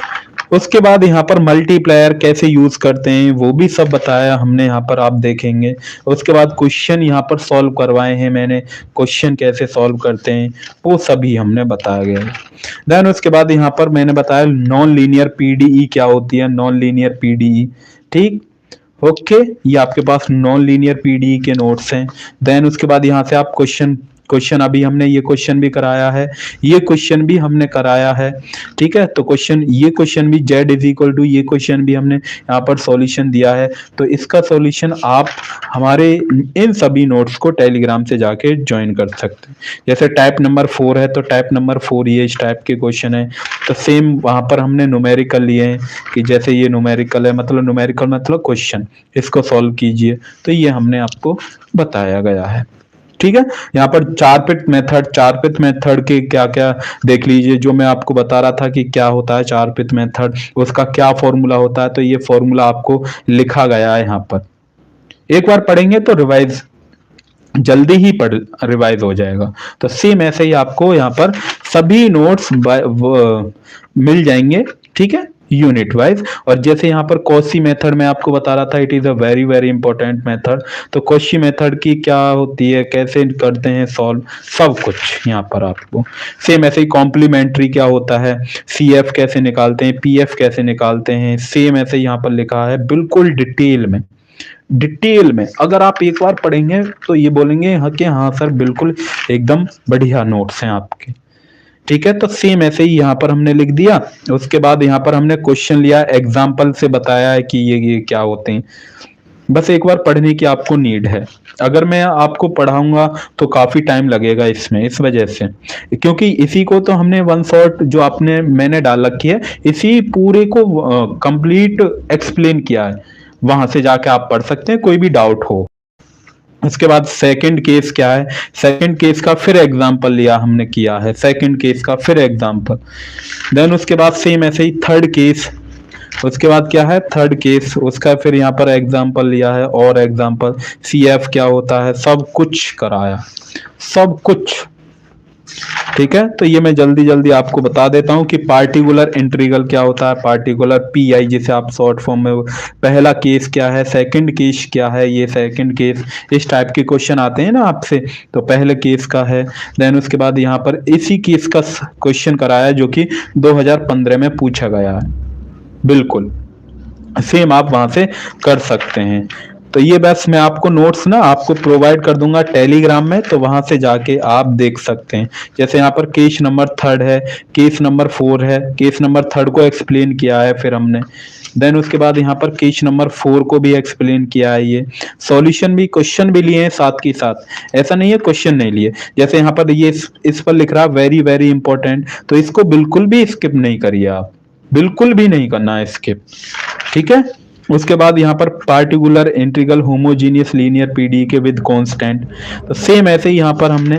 उसके बाद यहाँ पर मल्टीप्लायर कैसे यूज करते हैं वो भी सब बताया हमने, यहाँ पर आप देखेंगे। उसके बाद क्वेश्चन यहाँ पर सॉल्व करवाए हैं मैंने, क्वेश्चन कैसे सॉल्व करते हैं वो सभी हमने बताया गया है। देन उसके बाद यहाँ पर मैंने बताया नॉन लीनियर पीडीई क्या होती है, नॉन लीनियर पीडीई, ठीक, ओके। ये आपके पास नॉन लीनियर पीडीई के नोट्स हैं। देन उसके बाद यहाँ से आप क्वेश्चन क्वेश्चन अभी हमने ये क्वेश्चन भी कराया है, ये क्वेश्चन भी हमने कराया है, ठीक है। तो क्वेश्चन, ये क्वेश्चन भी z इज इक्वल टू, ये क्वेश्चन भी हमने यहाँ पर सॉल्यूशन दिया है। तो इसका सॉल्यूशन आप हमारे इन सभी नोट्स को टेलीग्राम से जाके ज्वाइन कर सकते हैं। जैसे टाइप नंबर 4 है तो टाइप नंबर 4 ये इस टाइप के क्वेश्चन है, तो सेम वहां पर हमने न्यूमेरिकल लिए हैं कि जैसे ये न्यूमेरिकल है, मतलब न्यूमेरिकल मतलब क्वेश्चन, इसको सॉल्व कीजिए, तो ये हमने आपको बताया गया है, ठीक है। यहाँ पर चार पिथ मेथड के क्या क्या देख लीजिए, जो मैं आपको बता रहा था कि क्या होता है चार पिथ मेथड, उसका क्या फॉर्मूला होता है, तो ये फॉर्मूला आपको लिखा गया है यहाँ पर। एक बार पढ़ेंगे तो रिवाइज जल्दी ही रिवाइज हो जाएगा। तो सेम ऐसे ही आपको यहाँ पर सभी नोट्स मिल जाएंगे, ठीक है, यूनिट वाइज। और जैसे यहाँ पर कॉशी मेथड में आपको बता रहा था, it is a very very important method. तो कॉशी मेथड की क्या होती है, कैसे करते हैं सॉल्व, सब कुछ यहाँ पर आपको सेम ऐसे ही। कॉम्प्लीमेंट्री क्या होता है, सीएफ कैसे निकालते हैं, पीएफ कैसे निकालते हैं, सेम ऐसे यहाँ पर लिखा है बिल्कुल डिटेल में, डिटेल में अगर आप एक बार पढ़ेंगे तो ये बोलेंगे हाँ कि हाँ सर बिल्कुल एकदम बढ़िया नोट्स हैं आपके। ठीक है, तो सेम ऐसे ही यहाँ पर हमने लिख दिया। उसके बाद यहाँ पर हमने क्वेश्चन लिया, एग्जाम्पल से बताया है कि ये क्या होते हैं। बस एक बार पढ़ने की आपको नीड है। अगर मैं आपको पढ़ाऊंगा तो काफी टाइम लगेगा इसमें, इस वजह से, क्योंकि इसी को तो हमने वन शॉट जो आपने मैंने डाल रखी है इसी पूरे को कंप्लीट एक्सप्लेन किया है। वहां से जाके आप पढ़ सकते हैं कोई भी डाउट हो। उसके बाद सेकंड केस क्या है, सेकंड केस का फिर एग्जांपल लिया हमने, किया है सेकंड केस का फिर एग्जांपल। देन उसके बाद सेम ऐसे ही थर्ड केस, उसके बाद क्या है थर्ड केस, उसका फिर यहाँ पर एग्जांपल लिया है और एग्जांपल, सीएफ क्या होता है, सब कुछ कराया, सब कुछ। ठीक है, तो ये मैं जल्दी जल्दी आपको बता देता हूं कि पार्टिकुलर इंटीग्रल क्या होता है, पार्टिकुलर पीआई जिसे आप शॉर्ट फॉर्म में, पहला केस क्या है, सेकंड केस क्या है, ये सेकंड केस, इस टाइप के क्वेश्चन आते हैं ना आपसे, तो पहले केस का है। देन उसके बाद यहाँ पर इसी केस का क्वेश्चन कराया जो कि 2015 में पूछा गया है। बिल्कुल सेम आप वहां से कर सकते हैं। तो ये बस मैं आपको नोट्स ना आपको प्रोवाइड कर दूंगा टेलीग्राम में, तो वहां से जाके आप देख सकते हैं। जैसे यहाँ पर केस नंबर थर्ड है, केस नंबर 4 है, केस नंबर थर्ड को एक्सप्लेन किया है फिर हमने। देन उसके बाद यहाँ पर केस नंबर 4 को भी एक्सप्लेन किया है, ये सॉल्यूशन भी, क्वेश्चन भी लिए हैं साथ के साथ, ऐसा नहीं है क्वेश्चन नहीं लिए। जैसे यहाँ पर ये इस पर लिख रहा है वेरी वेरी इंपॉर्टेंट, तो इसको बिल्कुल भी स्किप नहीं करिए आप, बिल्कुल भी नहीं करना है स्किप। ठीक है, उसके बाद यहाँ पर particular integral homogeneous linear PD के विद कांस्टेंट, तो सेम ऐसे ही यहाँ पर हमने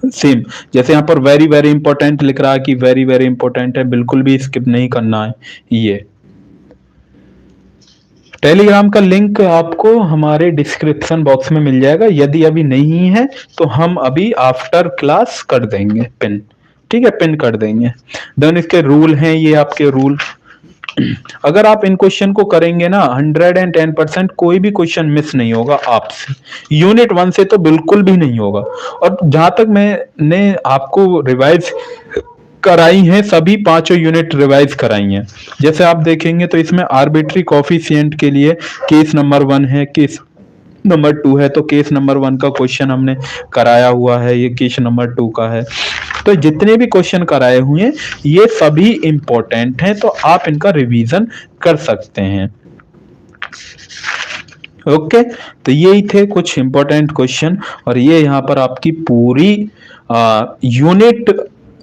सेम, जैसे यहाँ पर वेरी वेरी इंपॉर्टेंट लिख रहा है कि वेरी वेरी इंपॉर्टेंट है, बिल्कुल भी स्किप नहीं करना है। ये टेलीग्राम का लिंक आपको हमारे डिस्क्रिप्शन बॉक्स में मिल जाएगा, यदि अभी नहीं है तो हम अभी आफ्टर क्लास कर देंगे पिन। ठीक है, पिन कर देंगे। देन इसके रूल हैं, ये आपके रूल, अगर आप इन क्वेश्चन को करेंगे ना 110% कोई भी क्वेश्चन मिस नहीं होगा आपसे, यूनिट 1 से तो बिल्कुल भी नहीं होगा। और जहां तक मैंने आपको रिवाइज कराई हैं, सभी पांचों यूनिट रिवाइज कराई हैं। जैसे आप देखेंगे तो इसमें आर्बिट्री कोफिशिएंट के लिए केस नंबर 1 है, केस नंबर 2 है, तो केस नंबर 1 का क्वेश्चन हमने कराया हुआ है, ये केस नंबर 2 का है। तो जितने भी क्वेश्चन कराए हुए हैं ये सभी इंपॉर्टेंट हैं, तो आप इनका रिवीजन कर सकते हैं। ओके, तो यही थे कुछ इंपॉर्टेंट क्वेश्चन, और ये यहाँ पर आपकी पूरी यूनिट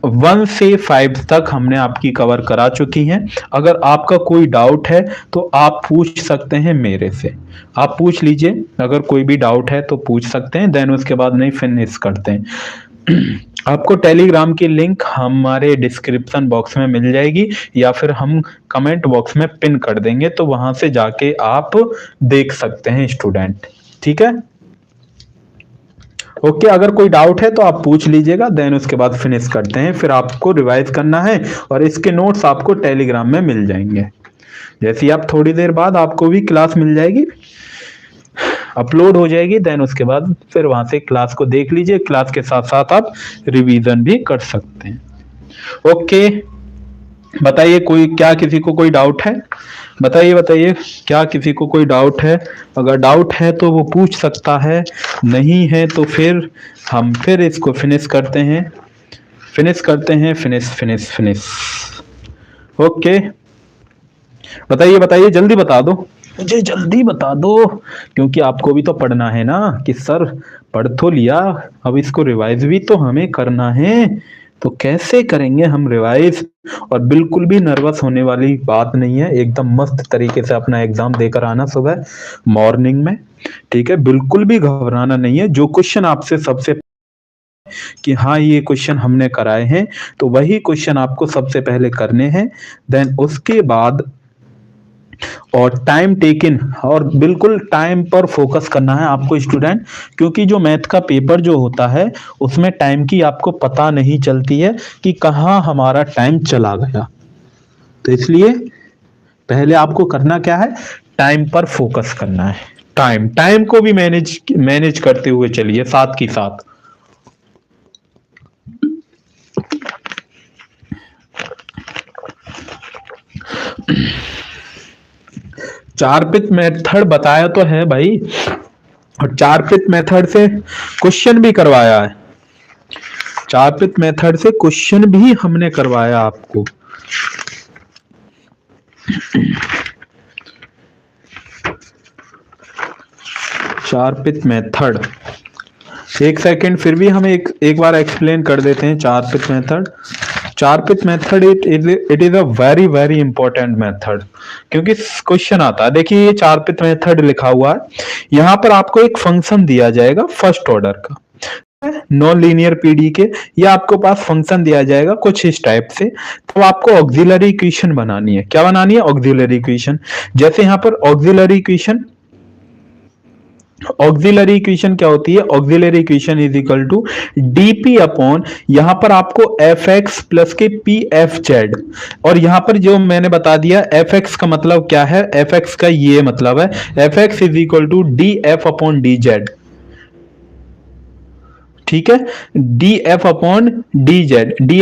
1 से 5 तक हमने आपकी कवर करा चुकी हैं। अगर आपका कोई डाउट है तो आप पूछ सकते हैं मेरे से, आप पूछ लीजिए, अगर कोई भी डाउट है तो पूछ सकते हैं। देन उसके बाद नहीं फिनिश करते हैं। आपको टेलीग्राम की लिंक हमारे डिस्क्रिप्शन बॉक्स में मिल जाएगी, या फिर हम कमेंट बॉक्स में पिन कर देंगे, तो वहां से जाके आप देख सकते हैं स्टूडेंट। ठीक है, ओके, अगर कोई डाउट है तो आप पूछ लीजिएगा, देन उसके बाद फिनिश करते हैं। फिर आपको रिवाइज करना है और इसके नोट्स आपको टेलीग्राम में मिल जाएंगे। जैसे ही आप थोड़ी देर बाद आपको भी क्लास मिल जाएगी, अपलोड हो जाएगी, देन उसके बाद फिर वहां से क्लास को देख लीजिए, क्लास के साथ साथ आप रिवीजन भी कर सकते हैं। ओके, बताइए कोई, क्या किसी को कोई डाउट है? बताइए बताइए, क्या किसी को कोई डाउट है? अगर डाउट है तो वो पूछ सकता है, नहीं है तो फिर हम फिर इसको फिनिश करते हैं, फिनिश करते हैं, फिनिश फिनिश फिनिश। ओके, बताइए बताइए, जल्दी बता दो, मुझे जल्दी बता दो, क्योंकि आपको भी तो पढ़ना है ना, कि सर पढ़ तो लिया, अब इसको रिवाइज भी तो हमें करना है, तो कैसे करेंगे हम रिवाइज? और बिल्कुल भी नर्वस होने वाली बात नहीं है, एकदम मस्त तरीके से अपना एग्जाम देकर आना सुबह मॉर्निंग में। ठीक है, बिल्कुल भी घबराना नहीं है। जो क्वेश्चन आपसे सबसे कि हाँ ये क्वेश्चन हमने कराए हैं, तो वही क्वेश्चन आपको सबसे पहले करने हैं। देन उसके बाद और टाइम टेकन, और बिल्कुल टाइम पर फोकस करना है आपको स्टूडेंट, क्योंकि जो मैथ का पेपर जो होता है उसमें टाइम की आपको पता नहीं चलती है कि कहाँ हमारा टाइम चला गया। तो इसलिए पहले आपको करना क्या है, टाइम पर फोकस करना है। टाइम टाइम को भी मैनेज मैनेज करते हुए चलिए साथ की साथ। चार पिच मेथड बताया तो है भाई, और चार पिच मेथड से क्वेश्चन भी करवाया है, चार पिच मेथड से क्वेश्चन भी हमने करवाया आपको। चार पिच मेथड, एक सेकंड फिर भी हम एक बार एक्सप्लेन कर देते हैं चार पिच मेथड। चार pitch method it is a very very important method, क्योंकि क्वेश्चन आता है। देखिए ये चार पिच मेथड लिखा हुआ है, यहां पर आपको एक फंक्शन दिया जाएगा फर्स्ट ऑर्डर का, नॉन लीनियर पीडी के, या आपको पास फंक्शन दिया जाएगा कुछ इस टाइप से। तो आपको ऑक्सिलरी इक्वेशन बनानी है। क्या बनानी है? Auxiliary equation. जैसे यहाँ पर ऑक्सिलरी इक्वेशन, ऑक्सिलरी इक्वेशन क्या होती है? Auxiliary equation is equal to DP upon, यहां पर आपको एफ एक्स प्लस के पी एफ जेड, और यहां पर जो मैंने बता दिया एफ एक्स का मतलब क्या है, एफ एक्स का ये मतलब है F X is equal to D F upon D Z. ठीक है, D F upon D Z, D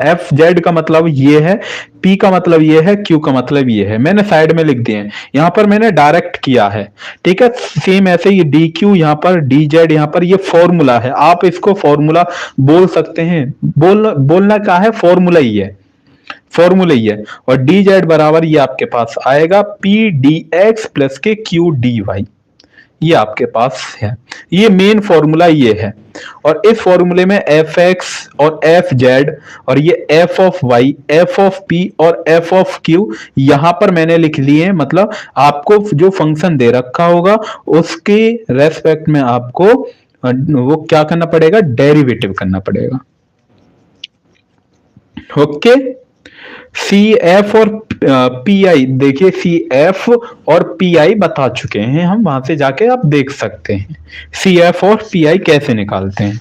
F Z का मतलब ये है, पी का मतलब ये है, क्यू का मतलब ये है। मैंने साइड में लिख दिए हैं, यहां पर मैंने डायरेक्ट किया है। ठीक है, सेम ऐसे ही डी क्यू यहाँ पर, डी जेड यहाँ पर, ये फॉर्मूला है, आप इसको फॉर्मूला बोल सकते हैं। बोलना क्या है? फॉर्मूला ही है, फॉर्मूला ही है। और डी जेड बराबर ये आपके पास आएगा पी डी एक्स प्लस के क्यू डी वाई, ये आपके पास है। ये मेन फॉर्मूला ये है, और इस फॉर्मूले में एफ एक्स और एफ जेड, और ये F of Y, F of P और एफ ऑफ क्यू यहां पर मैंने लिख लिए हैं। मतलब आपको जो फंक्शन दे रखा होगा उसके रेस्पेक्ट में आपको वो क्या करना पड़ेगा? डेरिवेटिव करना पड़ेगा। ओके, सी एफ और पी आई, देखिए सी एफ और पी आई बता चुके हैं हम, वहां से जाके आप देख सकते हैं सी एफ और पी आई कैसे निकालते हैं।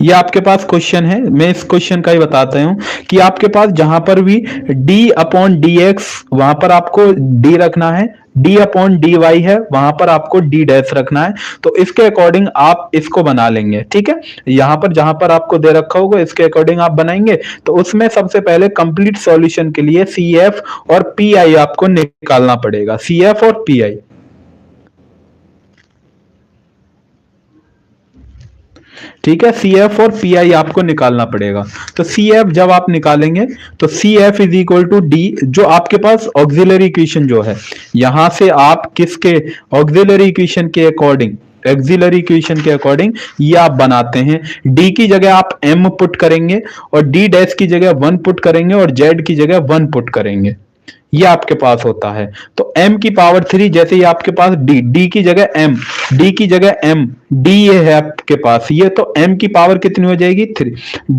ये आपके पास क्वेश्चन है, मैं इस क्वेश्चन का ही बताता हूं कि आपके पास जहां पर भी d अपॉन डी एक्स, वहां पर आपको d रखना है, d अपॉन डी वाई है, वहां पर आपको d डैश रखना है। तो इसके अकॉर्डिंग आप इसको बना लेंगे। ठीक है, यहां पर जहां पर आपको दे रखा होगा इसके अकॉर्डिंग आप बनाएंगे। तो उसमें सबसे पहले कंप्लीट सॉल्यूशन के लिए सी एफ और पी आई आपको निकालना पड़ेगा, सी एफ और पी आई। ठीक है, सी एफ और पी आई आपको निकालना पड़ेगा। तो सी एफ जब आप निकालेंगे तो C F is equal to D, जो आपके पास ऑक्सिलरी इक्वेशन जो है, यहां से आप किसके ऑक्सिलरी इक्वेशन के अकॉर्डिंग, ऑक्सिलरी इक्वेशन के अकॉर्डिंग ये आप बनाते हैं। डी की जगह आप एम पुट करेंगे, और डी डैश की जगह 1 पुट करेंगे, और जेड की जगह 1 पुट करेंगे। ये आपके पास होता है। तो m की पावर 3, जैसे ये आपके पास d की जगह m, d की जगह m, d ये है आपके पास ये, तो m की पावर कितनी हो जाएगी? 3।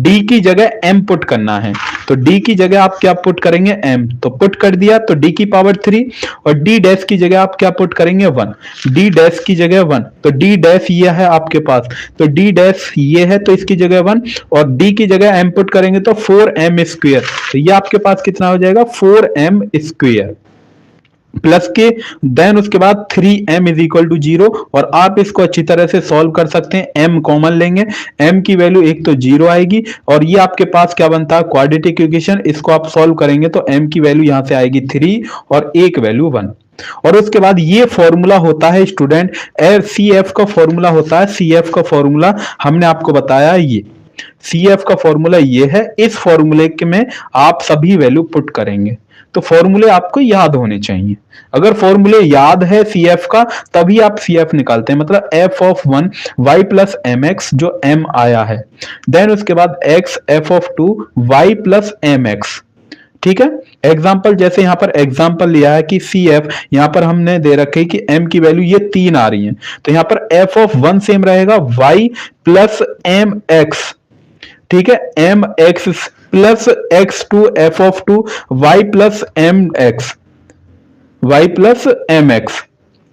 d की जगह m पुट करना है, तो d की जगह आप क्या पुट करेंगे? m, तो पुट कर दिया, तो d की पावर 3, और d डैश की जगह आप क्या पुट करेंगे? 1, d डैश की जगह 1, तो d डैश ये है आपके पास, तो d डैश ये है, तो इसकी जगह 1, और d की जगह m पुट करेंगे तो 4m स्क्वायर, तो ये आपके पास कितना हो जाएगा? 4m स्क्वायर प्लस के देन उसके बाद 3m इज इक्वल टू 0। और आप इसको अच्छी तरह से सॉल्व कर सकते हैं, m कॉमन लेंगे, m की वैल्यू एक तो 0 आएगी, और ये आपके पास क्या बनता है? Quadratic equation. इसको आप सॉल्व करेंगे तो m की वैल्यू यहां से आएगी 3, और एक वैल्यू 1। और उसके बाद ये फॉर्मूला होता है स्टूडेंट, सी एफ का फॉर्मूला होता है, सी एफ का फॉर्मूला हमने आपको बताया, ये सी एफ का फॉर्मूला ये है। इस फॉर्मूले में आप सभी वैल्यू पुट करेंगे, तो फॉर्मूले आपको याद होने चाहिए। अगर फॉर्मूले याद है सी एफ का, तभी आप सी एफ निकालते हैं। मतलब F of 1 Y plus M X, जो एम आया है, देन उसके बाद X F of 2 Y plus M X. ठीक है, एग्जाम्पल जैसे यहां पर एग्जाम्पल लिया है कि सी एफ, यहां पर हमने दे रखे है कि एम की वैल्यू ये 3 आ रही है, तो यहां पर एफ ऑफ 1 सेम रहेगा, वाई प्लस एम एक्स। ठीक है, M X plus X two F of 2 Y plus M X, Y plus M X,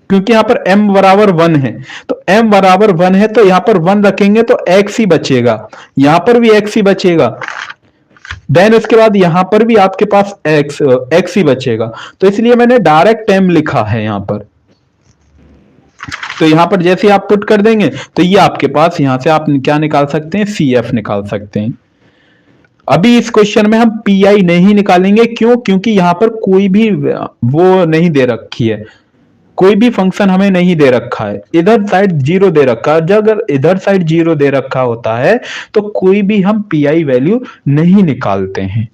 क्योंकि यहां पर m बराबर 1 है, तो m बराबर 1 है, तो यहां पर 1 रखेंगे तो x ही बचेगा, यहां पर भी x ही बचेगा, देन उसके बाद यहां पर भी आपके पास x ही बचेगा। तो इसलिए मैंने डायरेक्ट m लिखा है यहां पर। तो यहां पर जैसे आप पुट कर देंगे तो ये आपके पास यहां से आप क्या निकाल सकते हैं, CF निकाल सकते हैं। अभी इस क्वेश्चन में हम PI नहीं निकालेंगे, क्यों? क्योंकि यहां पर कोई भी वो नहीं दे रखी है, कोई भी फंक्शन हमें नहीं दे रखा है, इधर साइड जीरो दे रखा है। जब अगर इधर साइड जीरो दे रखा होता है तो कोई भी हम PI वैल्यू नहीं निकालते हैं।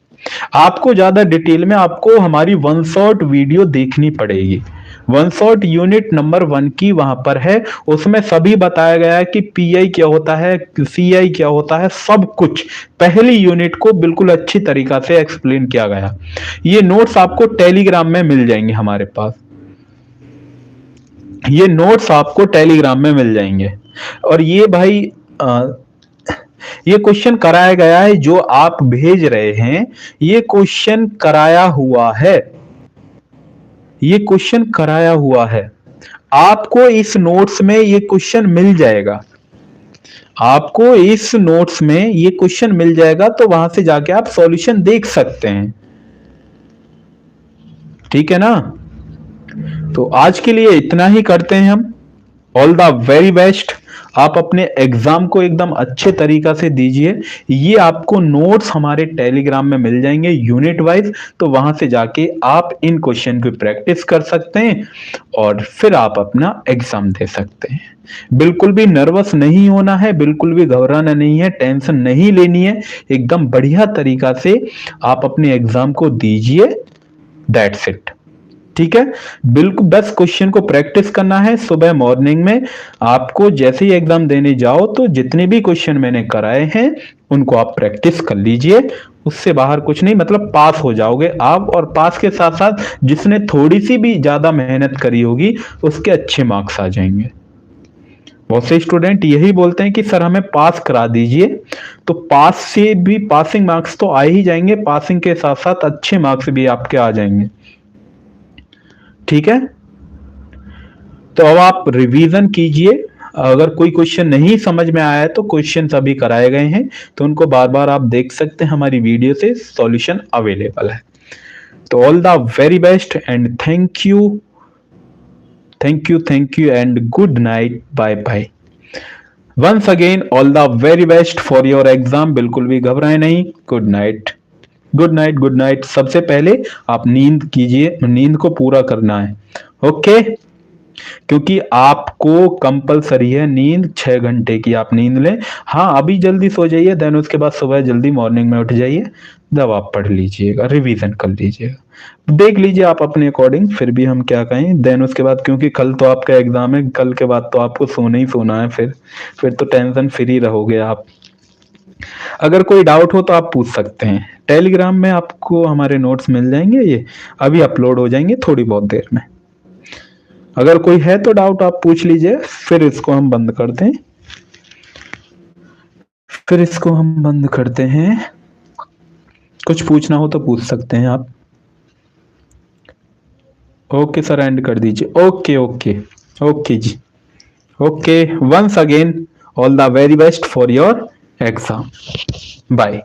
आपको ज्यादा डिटेल में आपको हमारी वन शॉट वीडियो देखनी पड़ेगी। वन शॉट यूनिट नंबर 1 की वहां पर है, उसमें सभी बताया गया है कि PI क्या होता है, CI क्या होता है, सब कुछ पहली यूनिट को बिल्कुल अच्छी तरीका से एक्सप्लेन किया गया। ये नोट्स आपको टेलीग्राम में मिल जाएंगे हमारे पास, ये नोट्स आपको टेलीग्राम में मिल जाएंगे। और ये भाई ये क्वेश्चन कराया गया है, जो आप भेज रहे हैं ये क्वेश्चन कराया हुआ है, ये क्वेश्चन कराया हुआ है। आपको इस नोट्स में ये क्वेश्चन मिल जाएगा, आपको इस नोट्स में ये क्वेश्चन मिल जाएगा, तो वहां से जाके आप सॉल्यूशन देख सकते हैं, ठीक है ना। तो आज के लिए इतना ही करते हैं हम। All the very best. आप अपने एग्जाम को एकदम अच्छे तरीका से दीजिए। ये आपको नोट्स हमारे टेलीग्राम में मिल जाएंगे यूनिट वाइज, तो वहां से जाके आप इन क्वेश्चन की प्रैक्टिस कर सकते हैं और फिर आप अपना एग्जाम दे सकते हैं। बिल्कुल भी नर्वस नहीं होना है, बिल्कुल भी घबराना नहीं है, टेंशन नहीं लेनी है, एकदम बढ़िया तरीका से आप अपने एग्जाम को दीजिए। दैट्स इट, ठीक है। बिल्कुल 10 क्वेश्चन को प्रैक्टिस करना है सुबह मॉर्निंग में। आपको जैसे ही एग्जाम देने जाओ तो जितने भी क्वेश्चन मैंने कराए हैं उनको आप प्रैक्टिस कर लीजिए, उससे बाहर कुछ नहीं, मतलब पास हो जाओगे आप। और पास के साथ साथ जिसने थोड़ी सी भी ज्यादा मेहनत करी होगी उसके अच्छे मार्क्स आ जाएंगे। बहुत से स्टूडेंट यही बोलते हैं कि सर हमें पास करा दीजिए, तो पास से भी पासिंग मार्क्स तो आ ही जाएंगे, पासिंग के साथ साथ अच्छे मार्क्स भी आपके आ जाएंगे, ठीक है। तो अब आप रिवीजन कीजिए। अगर कोई क्वेश्चन नहीं समझ में आया है तो क्वेश्चन अभी कराए गए हैं, तो उनको बार बार आप देख सकते हैं, हमारी वीडियो से सॉल्यूशन अवेलेबल है। तो all the very best and thank you, thank you, thank you and good night, bye bye. Once again all the very best for your exam. बिल्कुल भी घबराए नहीं। Good night, good night, good night. सबसे पहले आप नींद कीजिए, नींद को पूरा करना है, ओके। क्योंकि आपको कंपलसरी है नींद 6 घंटे की आप नींद लें। हाँ अभी जल्दी सो जाइए, देन उसके बाद सुबह जल्दी मॉर्निंग में उठ जाइए, जब आप पढ़ लीजिएगा, रिवीजन कर लीजिएगा, देख लीजिए आप अपने अकॉर्डिंग, फिर भी हम क्या कहें। देन उसके बाद क्योंकि कल तो आपका एग्जाम है, कल के बाद तो आपको सोना ही सोना है, फिर तो टेंशन फ्री रहोगे आप। अगर कोई डाउट हो तो आप पूछ सकते हैं, टेलीग्राम में आपको हमारे नोट्स मिल जाएंगे, ये अभी अपलोड हो जाएंगे थोड़ी बहुत देर में। अगर कोई है तो डाउट आप पूछ लीजिए, फिर इसको हम बंद करते हैं, फिर इसको हम बंद करते हैं। कुछ पूछना हो तो पूछ सकते हैं आप। ओके सर, एंड कर दीजिए। ओके ओके ओके जी, okay. Once again all the very best for your exam, bye.